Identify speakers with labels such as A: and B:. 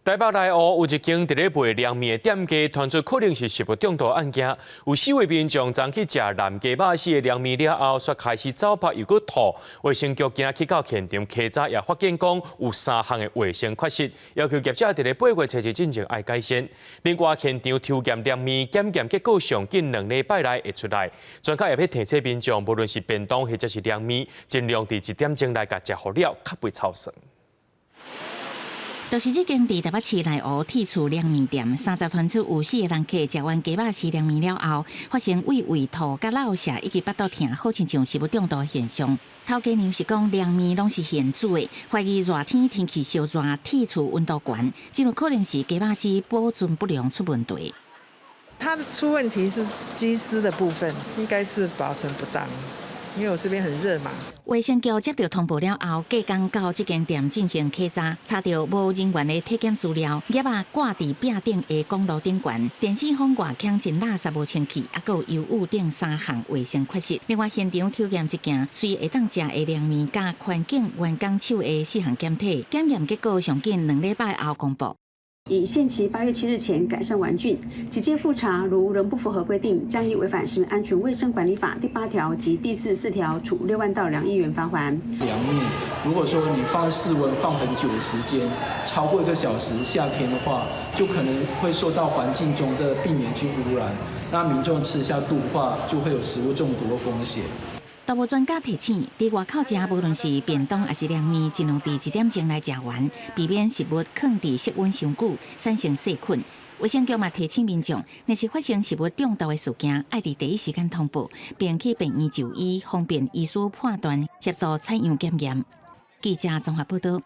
A: 台北内湖有一间伫咧卖凉面的店家传出可能是食物中毒案件，有4位民众昨去食南鸡肉丝的凉面了后，却开始走拍又搁吐。卫生局今仔去到现场稽查，也发现讲有3项的卫生缺失，要求业者伫咧8月初1进前爱改善。另外，现场抽检凉面检验结果上近2礼拜内会出来。专家也要提醒民众，无论是便当或者是凉面，尽量伫1点钟内甲食好了，较袂臭酸。
B: 就是这间伫台北市内湖铁厝凉面店，30传出有4个人客食完鸡肉丝凉面了后，发生胃吐、甲落瀉以及腹肚痛，好亲像食物中毒现象。头家娘是讲凉面拢是现煮的，怀疑热天天气烧热，铁厝温度高，真有可能是鸡肉丝保存不良出问题。
C: 它出问题是鸡丝的部分，应该是保存不当。因为我这边很热嘛。
B: 卫生局接到通报了后，隔天到这间店进行稽查，查到无人员的体检资料，叶啊挂伫壁顶的公路顶悬，电视风外腔真垃圾无清气，还有油污等3项卫生缺失。另外，现场抽验一件随会当食的凉面加环境员工手的4项检体，检验结果上近2礼拜后公布。
D: 以限期8月7日前改善完竣，几届复查，如仍不符合规定，将以违反食品安全卫生管理法第8条及第4条，处6万到2亿元罚锾。
E: 凉面，如果说你放室温放很久的时间，超过1个小时，夏天的话，就可能会受到环境中的避免菌污染，那民众吃下肚的话，就会有食物中毒的风险。
B: 导播专家提醒，伫外口食，无论是便当还是凉面，尽量伫1点钟来食完，避免食物放伫室温上久，产生细菌。卫生局嘛提醒民众，若是发生食物中毒的事件，爱伫第一时间通报，并去病院就医，方便医师判断，协助采样检验。记者综合报道。